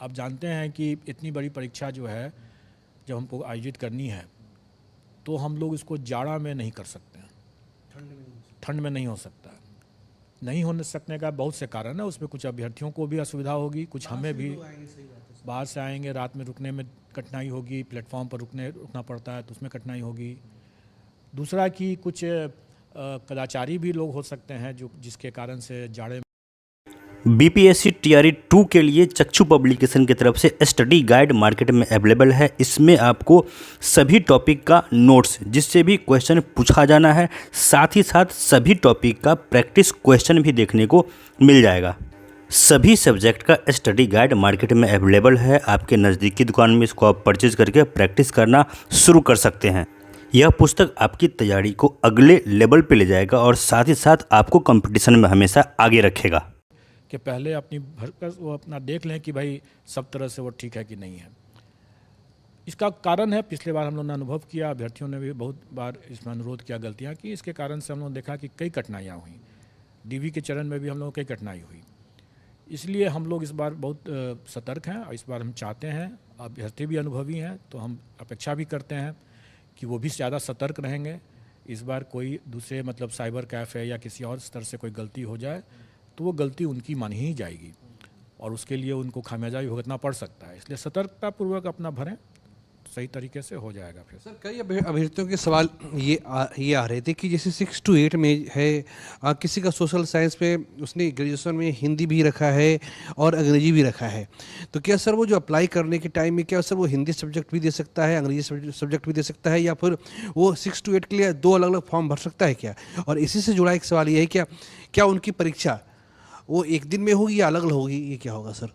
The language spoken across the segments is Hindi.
आप जानते हैं कि इतनी बड़ी परीक्षा जो है जब हमको आयोजित करनी है तो हम लोग इसको जाड़ा में नहीं कर सकते हैं, ठंड में नहीं हो सकता है। नहीं हो सकने का बहुत से कारण है, उसमें कुछ अभ्यर्थियों को भी असुविधा होगी, कुछ हमें भी, बाहर से आएंगे, रात में रुकने में कठिनाई होगी, प्लेटफॉर्म पर रुकना पड़ता है तो उसमें कठिनाई होगी। दूसरा कि कुछ कदाचारी भी लोग हो सकते हैं जो जिसके कारण से जाड़े। बीपीएससी टीआरई 2 के लिए चक्षु पब्लिकेशन की तरफ से स्टडी गाइड मार्केट में अवेलेबल है। इसमें आपको सभी टॉपिक का नोट्स जिससे भी क्वेश्चन पूछा जाना है, साथ ही साथ सभी टॉपिक का प्रैक्टिस क्वेश्चन भी देखने को मिल जाएगा। सभी सब्जेक्ट का स्टडी गाइड मार्केट में अवेलेबल है। आपके नज़दीकी दुकान में इसको आप परचेज करके प्रैक्टिस करना शुरू कर सकते हैं। यह पुस्तक आपकी तैयारी को अगले लेवल पे ले जाएगा और साथ ही साथ आपको कंपटीशन में हमेशा आगे रखेगा। कि पहले अपनी भरकर वो अपना देख लें कि भाई सब तरह से वो ठीक है कि नहीं है। इसका कारण है, पिछले बार हम लोगों ने अनुभव किया, अभ्यर्थियों ने भी बहुत बार इसमें अनुरोध किया गलतियाँ की, इसके कारण से हम लोगों ने देखा कि कई कठिनाइयाँ हुई। डीवी के चरण में भी हम लोगों को कई कठिनाई हुई। इसलिए हम लोग इस बार बहुत सतर्क हैं और इस बार हम चाहते हैं, अभ्यर्थी भी अनुभवी हैं तो हम अपेक्षा भी करते हैं कि वो भी ज़्यादा सतर्क रहेंगे। इस बार कोई दूसरे मतलब साइबर कैफ़े या किसी और स्तर से कोई गलती हो जाए तो वो गलती उनकी मानी ही जाएगी और उसके लिए उनको खामियाजा भी भुगतना पड़ सकता है। इसलिए सतर्कतापूर्वक अपना भरें, सही तरीके से हो जाएगा। फिर सर कई अभ्यर्थियों के सवाल ये आ रहे थे कि जैसे 6 to 8 में है, किसी का सोशल साइंस पे उसने ग्रेजुएशन में हिंदी भी रखा है और अंग्रेजी भी रखा है, तो क्या सर वो जो अप्लाई करने के टाइम में क्या सर वो हिंदी सब्जेक्ट भी दे सकता है, अंग्रेजी सब्जेक्ट भी दे सकता है, या फिर वो 6 to 8 के लिए 2 अलग अलग फॉर्म भर सकता है क्या? और इसी से जुड़ा एक सवाल ये है क्या उनकी परीक्षा वो एक दिन में होगी या अलग अलग होगी, ये क्या होगा सर?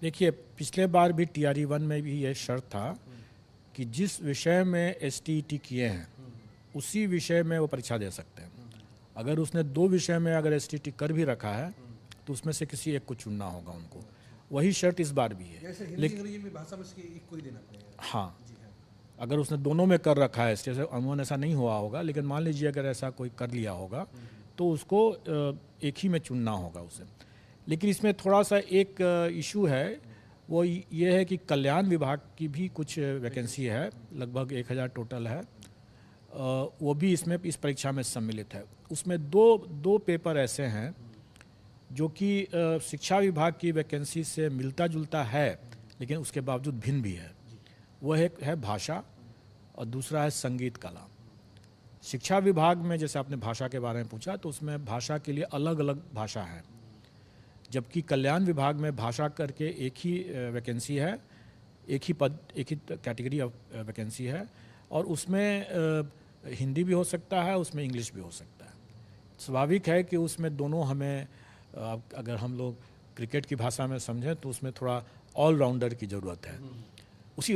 देखिए, पिछले बार भी TRE 1 में भी ये शर्त था कि जिस विषय में STET किए हैं उसी विषय में वो परीक्षा दे सकते हैं। अगर उसने 2 विषय में अगर STET कर भी रखा है तो उसमें से किसी एक को चुनना होगा उनको। वही शर्त इस बार भी है। लेकिन भाषा में एक को ही देना पड़ेगा। हाँ, अगर उसने दोनों में कर रखा है, जैसे अमूमन ऐसा नहीं हुआ होगा, लेकिन मान लीजिए अगर ऐसा कोई कर लिया होगा तो उसको एक ही में चुनना होगा उसे। लेकिन इसमें थोड़ा सा एक इशू है, वो ये है कि कल्याण विभाग की भी कुछ वैकेंसी है, लगभग 1000 टोटल है। वो भी इसमें इस परीक्षा में सम्मिलित है। उसमें दो पेपर ऐसे हैं जो कि शिक्षा विभाग की वैकेंसी से मिलता जुलता है लेकिन उसके बावजूद भिन्न भी है। वो एक है भाषा और दूसरा है संगीत कला। शिक्षा विभाग में जैसे आपने भाषा के बारे में पूछा तो उसमें भाषा के लिए अलग अलग भाषा है, जबकि कल्याण विभाग में भाषा करके एक ही वैकेंसी है, एक ही पद, एक ही कैटेगरी ऑफ वैकेंसी है और उसमें हिंदी भी हो सकता है, उसमें इंग्लिश भी हो सकता है। स्वाभाविक है कि उसमें दोनों हमें, अगर हम लोग क्रिकेट की भाषा में समझें तो उसमें थोड़ा ऑलराउंडर की ज़रूरत है।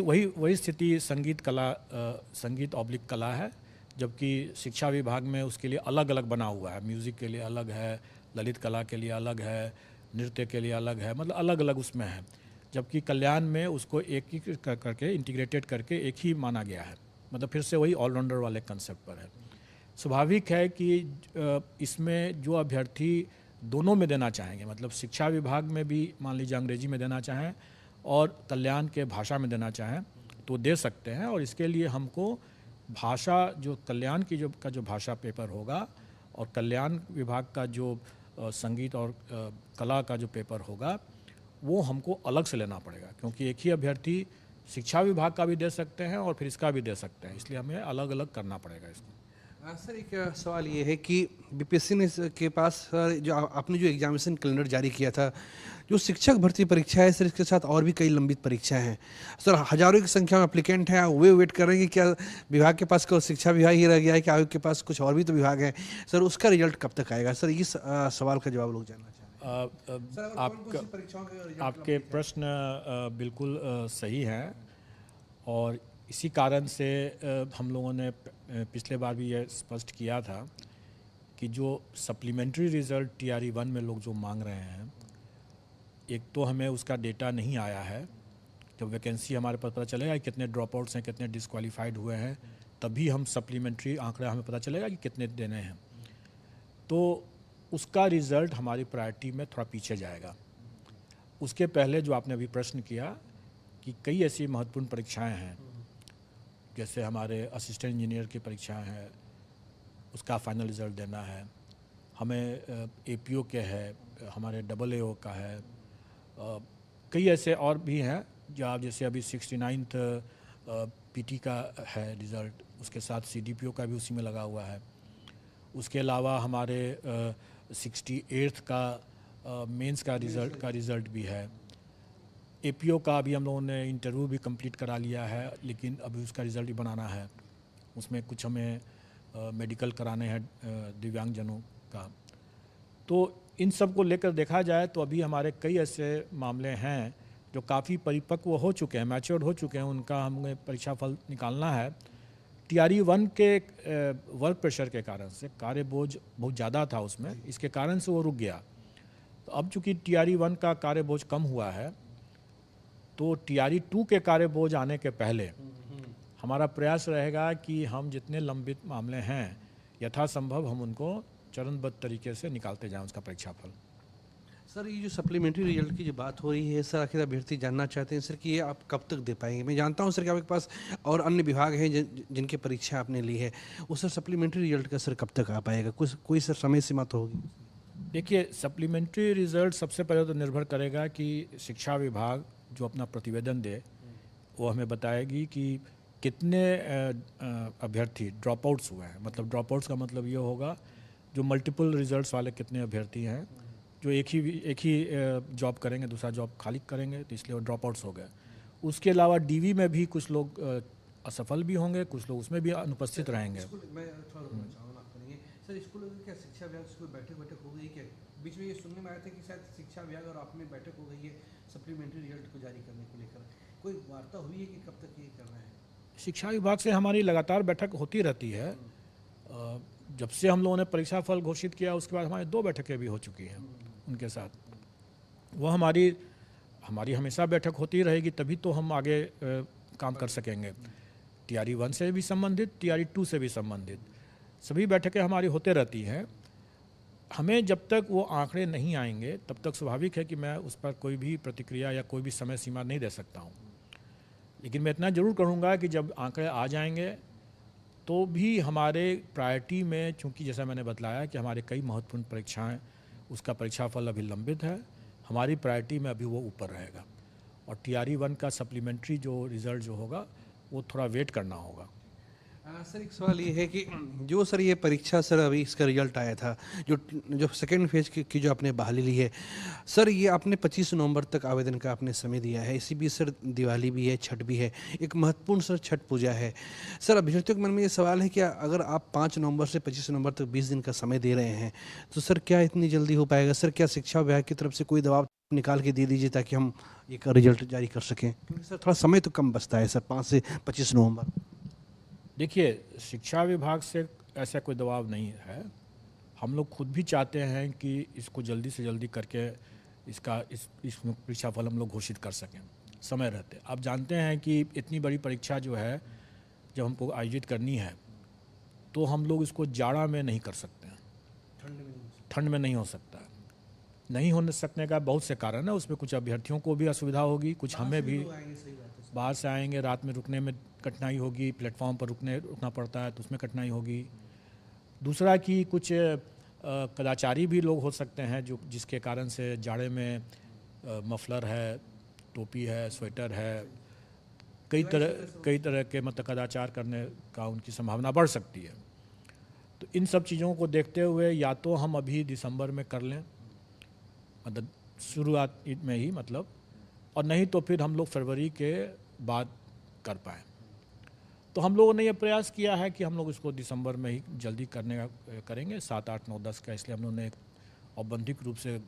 वही स्थिति संगीत ऑब्लिक कला है, जबकि शिक्षा विभाग में उसके लिए अलग अलग बना हुआ है। म्यूज़िक के लिए अलग है, ललित कला के लिए अलग है, नृत्य के लिए अलग है, मतलब अलग अलग उसमें है। जबकि कल्याण में उसको एक ही करके इंटीग्रेटेड करके एक ही माना गया है, मतलब फिर से वही ऑलराउंडर वाले कंसेप्ट पर है। स्वाभाविक है कि इसमें जो अभ्यर्थी दोनों में देना चाहेंगे, मतलब शिक्षा विभाग में भी मान लीजिए अंग्रेजी में देना चाहें और कल्याण के भाषा में देना चाहें तो दे सकते हैं। और इसके लिए हमको भाषा, जो कल्याण की जो भाषा पेपर होगा और कल्याण विभाग का जो संगीत और कला का जो पेपर होगा वो हमको अलग से लेना पड़ेगा, क्योंकि एक ही अभ्यर्थी शिक्षा विभाग का भी दे सकते हैं और फिर इसका भी दे सकते हैं, इसलिए हमें अलग अलग करना पड़ेगा इसको। सर एक सवाल ये है कि बीपीएससी ने के पास सर जो आपने जो एग्जामिनेशन कैलेंडर जारी किया था, जो शिक्षक भर्ती परीक्षा है सर, इसके साथ और भी कई लंबित परीक्षाएं हैं सर, हजारों की संख्या में एप्लीकेंट हैं, वे वेट कर रहे हैं कि क्या विभाग के पास केवल शिक्षा विभाग ही रह गया है, कि आयोग के पास कुछ और भी तो विभाग हैं सर, उसका रिजल्ट कब तक आएगा सर? इस सवाल का जवाब लोग जानना चाह रहे हैं। आपके प्रश्न बिल्कुल सही हैं और इसी कारण से हम लोगों ने पिछले बार भी ये स्पष्ट किया था कि जो सप्लीमेंट्री रिज़ल्ट TRE 1 में लोग जो मांग रहे हैं, एक तो हमें उसका डेटा नहीं आया है। जब वैकेंसी हमारे पास पता चलेगा कि कितने ड्रॉप आउट्स हैं, कितने डिस्क्वालीफाइड हुए हैं, तभी हम सप्लीमेंट्री आंकड़ा हमें पता चलेगा कि कितने देने हैं। तो उसका रिज़ल्ट हमारी प्रायोरिटी में थोड़ा पीछे जाएगा उसके पहले जो आपने अभी प्रश्न किया कि कई ऐसी महत्वपूर्ण परीक्षाएं हैं, जैसे हमारे असिस्टेंट इंजीनियर की परीक्षाएं हैं, उसका फाइनल रिज़ल्ट देना है, हमें APO के है, हमारे AAO का है, कई ऐसे और भी हैं जो आप जैसे अभी 69th PT का है रिज़ल्ट, उसके साथ CDPO का भी उसी में लगा हुआ है। उसके अलावा हमारे 68th का मेंस का रिज़ल्ट भी है। APO का अभी हम लोगों ने इंटरव्यू भी कंप्लीट करा लिया है, लेकिन अभी उसका रिज़ल्ट भी बनाना है। उसमें कुछ हमें मेडिकल कराने हैं दिव्यांगजनों का। तो इन सब को लेकर देखा जाए तो अभी हमारे कई ऐसे मामले हैं जो काफ़ी परिपक्व हो चुके हैं, मैच्योर्ड हो चुके हैं, उनका हमें परीक्षा फल निकालना है। TRE 1 के वर्क प्रेशर के कारण से कार्य बोझ बहुत ज़्यादा था उसमें, इसके कारण से वो रुक गया। तो अब चूँकि TRE 1 का कार्य बोझ कम हुआ है, तो TRE 2 के कार्य बोझ आने के पहले हमारा प्रयास रहेगा कि हम जितने लंबित मामले हैं यथासंभव हम उनको चरणबद्ध तरीके से निकालते जाएं उसका परीक्षा फल। सर ये जो सप्लीमेंट्री रिजल्ट की जो बात हो रही है सर, आखिर अभ्यर्थी जानना चाहते हैं सर कि ये आप कब तक दे पाएंगे। मैं जानता हूं सर कि आपके पास और अन्य विभाग हैं जिनकी परीक्षा आपने ली है, उस सर सप्लीमेंट्री रिजल्ट का सर कब तक आ पाएगा, कुछ कोई सर समय सीमा तो होगी? देखिए, सप्लीमेंट्री रिजल्ट सबसे पहले तो निर्भर करेगा कि शिक्षा विभाग जो अपना प्रतिवेदन दे वो हमें बताएगी कि कितने अभ्यर्थी ड्रॉप आउट्स हुए हैं। मतलब ड्रॉप आउट्स का मतलब ये होगा जो मल्टीपल रिजल्ट्स वाले कितने अभ्यर्थी हैं जो एक ही जॉब करेंगे, दूसरा जॉब खाली करेंगे, तो इसलिए वो ड्रॉप आउट्स हो गए। उसके अलावा DV में भी कुछ लोग असफल भी होंगे, कुछ लोग उसमें भी अनुपस्थित रहेंगे। मैं थोड़ा रुकना चाहूँगा आपको नहीं सर, स्कूल में क्या शिक्षा विभाग से कोई बैठक हो गई क्या? बीच में ये सुनने में आया था कि शायद शिक्षा विभाग और आप में बैठक हो गई है सप्लीमेंट्री रिजल्ट को जारी करने को लेकर, कोई वार्ता हुई है कि कब तक ये करना है? शिक्षा विभाग से हमारी लगातार बैठक होती रहती है। जब से हम लोगों ने परीक्षा फल घोषित किया उसके बाद हमारी 2 बैठकें भी हो चुकी हैं उनके साथ। वो हमारी हमेशा बैठक होती रहेगी, तभी तो हम आगे काम कर सकेंगे। TRE 1 से भी संबंधित, TRE 2 से भी संबंधित सभी बैठकें हमारी होते रहती हैं। हमें जब तक वो आंकड़े नहीं आएंगे तब तक स्वाभाविक है कि मैं उस पर कोई भी प्रतिक्रिया या कोई भी समय सीमा नहीं दे सकता हूँ। लेकिन मैं इतना ज़रूर करूँगा कि जब आंकड़े आ जाएंगे तो भी हमारे प्रायोरिटी में, चूँकि जैसा मैंने बतलाया कि हमारे कई महत्वपूर्ण परीक्षाएं उसका परीक्षा फल अभी लंबित है, हमारी प्रायोरिटी में अभी वो ऊपर रहेगा। और TRE 1 का सप्लीमेंट्री जो रिज़ल्ट जो होगा वो थोड़ा वेट करना होगा। सर एक सवाल ये है कि जो सर ये परीक्षा सर अभी इसका रिजल्ट आया था, जो सेकेंड फेज की जो आपने बहाली ली है सर, ये आपने 25 नवंबर तक आवेदन का आपने समय दिया है। इसी बीच सर दिवाली भी है, छठ भी है, एक महत्वपूर्ण सर छठ पूजा है। सर अभ्यर्थियों के मन में ये सवाल है कि अगर आप 5 नवंबर से 25 नवंबर तक 20 दिन का समय दे रहे हैं तो सर क्या इतनी जल्दी हो पाएगा? सर क्या शिक्षा विभाग की तरफ से कोई दबाव निकाल के दे दीजिए ताकि हम एक रिजल्ट जारी कर सकें, क्योंकि सर थोड़ा समय तो कम बचता है सर, 5 से 25 नवंबर। इसमें शिक्षा विभाग से ऐसा कोई दबाव नहीं है। हम लोग खुद भी चाहते हैं कि इसको जल्दी से जल्दी करके इस परीक्षा फल हम लोग घोषित कर सकें समय रहते। आप जानते हैं कि इतनी बड़ी परीक्षा जो है जब हमको आयोजित करनी है तो हम लोग इसको जाड़ा में नहीं कर सकते हैं, ठंड में नहीं हो सकता। नहीं होने सकने का बहुत से कारण है। उसमें कुछ अभ्यर्थियों को भी असुविधा होगी, कुछ हमें भी, बाहर से आएंगे, रात में रुकने में कठिनाई होगी, प्लेटफॉर्म पर रुकना पड़ता है तो उसमें कठिनाई होगी। दूसरा कि कुछ कदाचारी भी लोग हो सकते हैं जिसके कारण से जाड़े में मफलर है, टोपी है, स्वेटर है, कई तरह के मतलब कदाचार करने का उनकी संभावना बढ़ सकती है। तो इन सब चीज़ों को देखते हुए या तो हम अभी दिसंबर में कर लें, मतलब शुरुआत में ही मतलब, और नहीं तो फिर हम लोग फरवरी के बाद कर पाएँ। तो हम लोगों ने ये प्रयास किया है कि हम लोग इसको दिसंबर में ही जल्दी करेंगे 7, 8, 9, 10 का। इसलिए हम लोगों ने औपबंधिक रूप से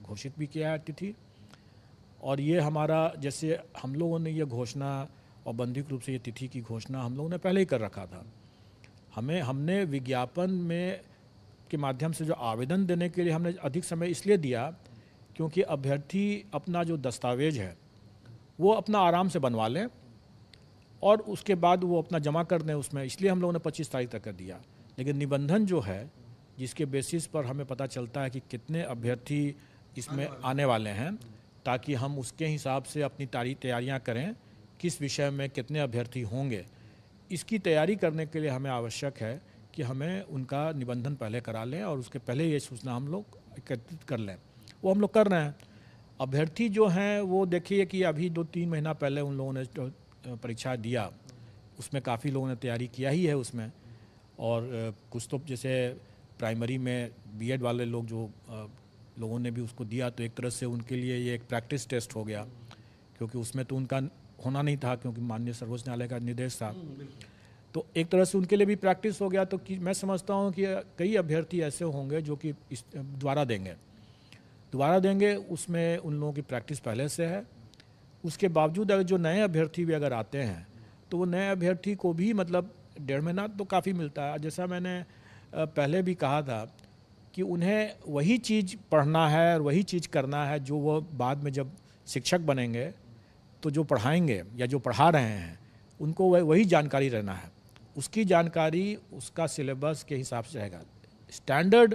घोषित भी किया है तिथि। और ये हमारा, जैसे हम लोगों ने ये घोषणा औपबंधिक रूप से ये तिथि की घोषणा हम लोगों ने पहले ही कर रखा था। हमने विज्ञापन में के माध्यम से जो आवेदन देने के लिए हमने अधिक समय इसलिए दिया क्योंकि अभ्यर्थी अपना जो दस्तावेज है वो अपना आराम से बनवा लें और उसके बाद वो अपना जमा कर दें उसमें, इसलिए हम लोगों ने 25 तारीख तक कर दिया। लेकिन निबंधन जो है जिसके बेसिस पर हमें पता चलता है कि कितने अभ्यर्थी इसमें आने वाले हैं, ताकि हम उसके हिसाब से अपनी तैयारियां करें, किस विषय में कितने अभ्यर्थी होंगे। इसकी तैयारी करने के लिए हमें आवश्यक है कि हमें उनका निबंधन पहले करा लें और उसके पहले ये सूचना हम लोग एकत्रित कर लें। वो हम लोग कर रहे हैं। अभ्यर्थी जो हैं वो देखिए कि अभी 2-3 महीना पहले उन लोगों ने परीक्षा दिया, उसमें काफ़ी लोगों ने तैयारी किया ही है उसमें। और कुछ तो जैसे प्राइमरी में बीएड वाले लोग जो लोगों ने भी उसको दिया, तो एक तरह से उनके लिए ये एक प्रैक्टिस टेस्ट हो गया, क्योंकि उसमें तो उनका होना नहीं था, क्योंकि माननीय सर्वोच्च न्यायालय का निर्देश था। तो एक तरह से उनके लिए भी प्रैक्टिस हो गया। तो कि मैं समझता हूँ कि कई अभ्यर्थी ऐसे होंगे जो कि दोबारा देंगे, उसमें उन लोगों की प्रैक्टिस पहले से है। उसके बावजूद अगर जो नए अभ्यर्थी भी अगर आते हैं, तो वो नए अभ्यर्थी को भी मतलब 1.5 महीना तो काफ़ी मिलता है। जैसा मैंने पहले भी कहा था कि उन्हें वही चीज़ पढ़ना है और वही चीज़ करना है जो वो बाद में जब शिक्षक बनेंगे तो जो पढ़ाएंगे या जो पढ़ा रहे हैं उनको वही जानकारी रहना है। उसकी जानकारी उसका सिलेबस के हिसाब से रहेगा। स्टैंडर्ड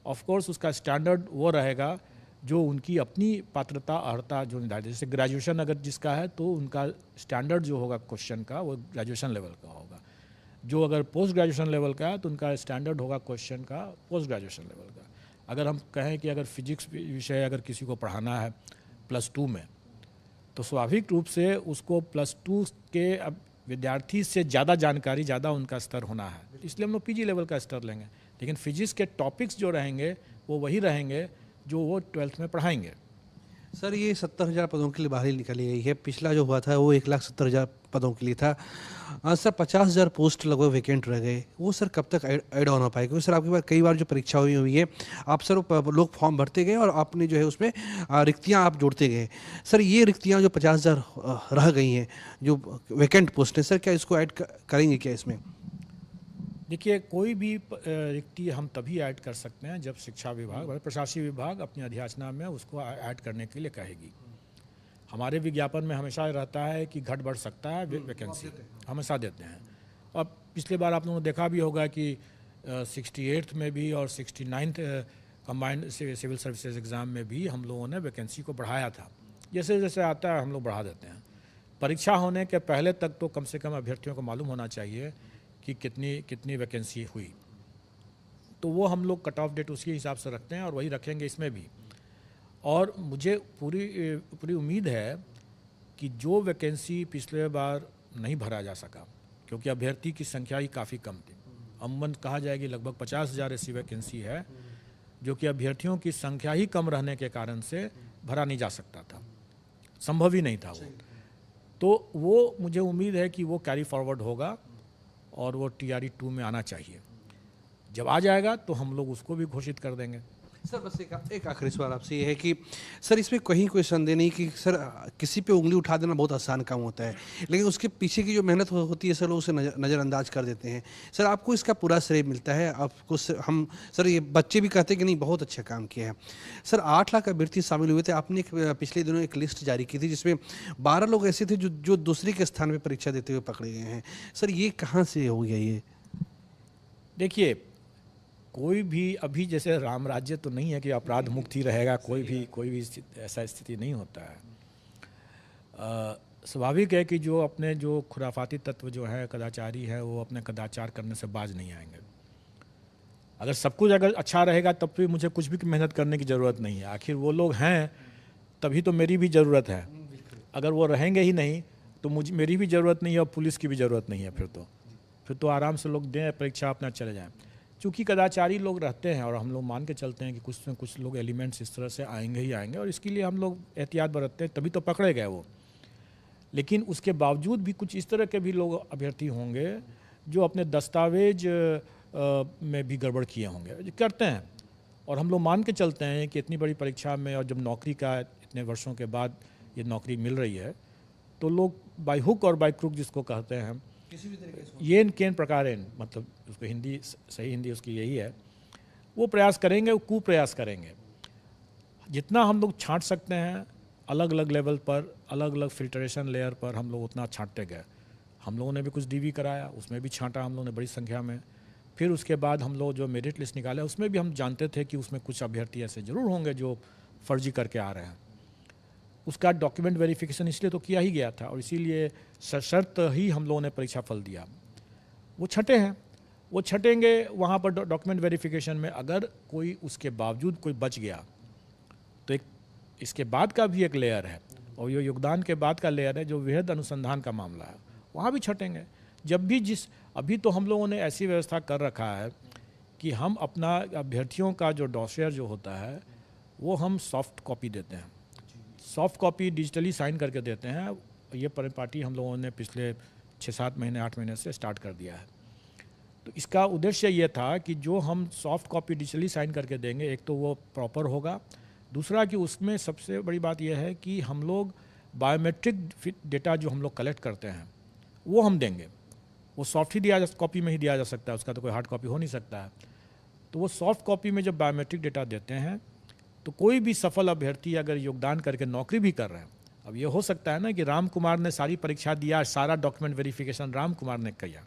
ऑफ कोर्स उसका स्टैंडर्ड वो रहेगा जो उनकी अपनी पात्रता अर्हता जो निर्धारित, जैसे ग्रेजुएशन अगर जिसका है तो उनका स्टैंडर्ड जो होगा क्वेश्चन का वो ग्रेजुएशन लेवल का होगा। जो अगर पोस्ट ग्रेजुएशन लेवल का है तो उनका स्टैंडर्ड होगा क्वेश्चन का पोस्ट ग्रेजुएशन लेवल का। अगर हम कहें कि अगर फिजिक्स विषय अगर किसी को पढ़ाना है +2 में, तो स्वाभाविक रूप से उसको +2 के विद्यार्थी से ज़्यादा जानकारी, ज़्यादा उनका स्तर होना है, इसलिए हम लोग पीजी लेवल का स्तर लेंगे। लेकिन फिजिक्स के टॉपिक्स जो रहेंगे वो वही रहेंगे जो वो 12th में पढ़ाएंगे। सर ये 70,000 पदों के लिए बहाली निकाली गई है। पिछला जो हुआ था वो 1,70,000 पदों के लिए था। सर 50,000 पोस्ट लगभग वैकेंट रह गए, वो सर कब तक ऐड ऑन हो पाएगा? क्योंकि सर आपके पास कई बार जो परीक्षा हुई है, आप सर लोग फॉर्म भरते गए और आपने जो है उसमें रिक्तियाँ आप जोड़ते गए। सर ये रिक्तियाँ जो 50,000 रह गई हैं, जो वैकेंट पोस्ट हैं, सर क्या इसको ऐड करेंगे क्या इसमें? देखिए, कोई भी रिक्ति हम तभी ऐड कर सकते हैं जब शिक्षा विभाग और प्रशासनिक विभाग अपनी अधियाचना में उसको ऐड करने के लिए कहेगी। हमारे विज्ञापन में हमेशा रहता है कि घट बढ़ सकता है वैकेंसी, हमेशा देते हैं। और पिछले बार आप लोगों ने देखा भी होगा कि 68th में भी और 69th combined civil services exam में भी हम लोगों ने वैकेंसी को बढ़ाया था। जैसे जैसे आता है हम लोग बढ़ा देते हैं। परीक्षा होने के पहले तक तो कम से कम अभ्यर्थियों को मालूम होना चाहिए कि कितनी वैकेंसी हुई, तो वो हम लोग कट ऑफ डेट उसके हिसाब से रखते हैं और वही रखेंगे इसमें भी। और मुझे पूरी उम्मीद है कि जो वैकेंसी पिछले बार नहीं भरा जा सका, क्योंकि अभ्यर्थी की संख्या ही काफ़ी कम थी, अमूमन कहा जाएगी लगभग 50,000 ऐसी वैकेंसी है जो कि अभ्यर्थियों की संख्या ही कम रहने के कारण से भरा नहीं जा सकता था, संभव ही नहीं था वो। तो वो मुझे उम्मीद है कि वो कैरी फॉरवर्ड होगा और वो TRE 2 में आना चाहिए। जब आ जाएगा तो हम लोग उसको भी घोषित कर देंगे। सर बस एक आखिरी सवाल आपसे ये है कि सर इसमें कहीं कोई संदेह नहीं कि सर किसी पे उंगली उठा देना बहुत आसान काम होता है, लेकिन उसके पीछे की जो मेहनत होती है सर लोग उसे नज़रअंदाज कर देते हैं। सर आपको इसका पूरा श्रेय मिलता है। आपको सर ये बच्चे भी कहते हैं कि नहीं बहुत अच्छा काम किया है। सर 8 लाख अभ्यर्थी शामिल हुए थे। आपने पिछले दिनों एक लिस्ट जारी की थी जिसमें 12 लोग ऐसे थे जो दूसरे के स्थान पर परीक्षा देते हुए पकड़े गए हैं। सर ये कहाँ से हो गया ये? देखिए, कोई भी अभी जैसे राम राज्य तो नहीं है कि अपराध मुक्त ही रहेगा, कोई भी ऐसा स्थिति नहीं होता है। स्वाभाविक है कि जो खुराफाती तत्व जो है, कदाचारी है, वो अपने कदाचार करने से बाज नहीं आएंगे। अगर सब कुछ अगर अच्छा रहेगा तब भी मुझे कुछ भी मेहनत करने की ज़रूरत नहीं है। आखिर वो लोग हैं तभी तो मेरी भी ज़रूरत है। अगर वो रहेंगे ही नहीं तो मेरी भी ज़रूरत नहीं है और पुलिस की भी ज़रूरत नहीं है। फिर तो आराम से लोग दें परीक्षा, अपना चले जाएं। चूँकि कदाचारी लोग रहते हैं और हम लोग मान के चलते हैं कि कुछ न कुछ लोग एलिमेंट्स इस तरह से आएंगे ही आएंगे, और इसके लिए हम लोग एहतियात बरतते हैं, तभी तो पकड़े गए वो। लेकिन उसके बावजूद भी कुछ इस तरह के भी लोग अभ्यर्थी होंगे जो अपने दस्तावेज में भी गड़बड़ किए होंगे, करते हैं। और हम लोग मान के चलते हैं कि इतनी बड़ी परीक्षा में और जब नौकरी का इतने वर्षों के बाद ये नौकरी मिल रही है, तो लोग बाय हुक और बाय क्रुक जिसको कहते हैं, किसी भी तरीके से येन केन प्रकारेण, मतलब उसको हिंदी सही हिंदी उसकी यही है, वो प्रयास करेंगे, वो कुप्रयास करेंगे। जितना हम लोग छांट सकते हैं अलग अलग लेवल पर, अलग अलग फिल्ट्रेशन लेयर पर हम लोग उतना छांटते गए। हम लोगों ने भी कुछ DV कराया, उसमें भी छांटा हम लोगों ने बड़ी संख्या में। फिर उसके बाद हम लोग जो मेरिट लिस्ट निकाले उसमें भी हम जानते थे कि उसमें कुछ अभ्यर्थी ऐसे ज़रूर होंगे जो फर्जी करके आ रहे हैं। उसका डॉक्यूमेंट वेरिफिकेशन इसलिए तो किया ही गया था और इसीलिए सशर्त ही हम लोगों ने परीक्षा फल दिया। वो छठे हैं, वो छटेंगे वहाँ पर डॉक्यूमेंट वेरिफिकेशन में। अगर कोई उसके बावजूद कोई बच गया तो एक इसके बाद का भी एक लेयर है और ये योगदान के बाद का लेयर है जो वृहद अनुसंधान का मामला है, वहाँ भी छटेंगे। जब भी अभी तो हम लोगों ने ऐसी व्यवस्था कर रखा है कि हम अपना अभ्यर्थियों का जो डॉसियर जो होता है वो हम सॉफ्ट कॉपी देते हैं, सॉफ्ट कॉपी डिजिटली साइन करके देते हैं। ये परिपाटी हम लोगों ने पिछले 6-7 महीने 8 महीने से स्टार्ट कर दिया है। तो इसका उद्देश्य ये था कि जो हम सॉफ्ट कॉपी डिजिटली साइन करके देंगे, एक तो वो प्रॉपर होगा, दूसरा कि उसमें सबसे बड़ी बात यह है कि हम लोग बायोमेट्रिक डेटा जो हम लोग कलेक्ट करते हैं वो हम देंगे। वो सॉफ्ट ही कॉपी में ही दिया जा सकता है, उसका तो कोई हार्ड कॉपी हो नहीं सकता है। तो वो सॉफ्ट कॉपी में जब बायोमेट्रिक डेटा देते हैं तो कोई भी सफल अभ्यर्थी अगर योगदान करके नौकरी भी कर रहे हैं, अब ये हो सकता है ना कि राम कुमार ने सारी परीक्षा दिया, सारा डॉक्यूमेंट वेरिफिकेशन राम कुमार ने किया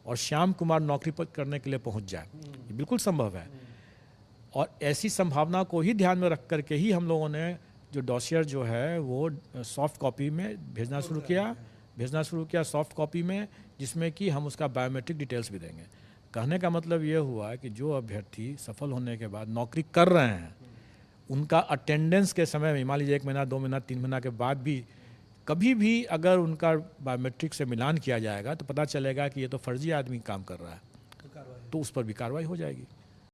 और श्याम कुमार नौकरी पर करने के लिए पहुंच जाए, ये बिल्कुल संभव है। और ऐसी संभावना को ही ध्यान में रख करके ही हम लोगों ने जो डॉसियर जो है वो सॉफ्ट कॉपी में भेजना शुरू किया सॉफ्ट कॉपी में, जिसमें कि हम उसका बायोमेट्रिक डिटेल्स भी देंगे। कहने का मतलब ये हुआ कि जो अभ्यर्थी सफल होने के बाद नौकरी कर रहे हैं उनका अटेंडेंस के समय में, मान लीजिए 1 महीना 2 महीना 3 महीना के बाद भी कभी भी अगर उनका बायोमेट्रिक से मिलान किया जाएगा तो पता चलेगा कि ये तो फर्जी आदमी काम कर रहा है, तो उस पर भी कार्रवाई हो जाएगी।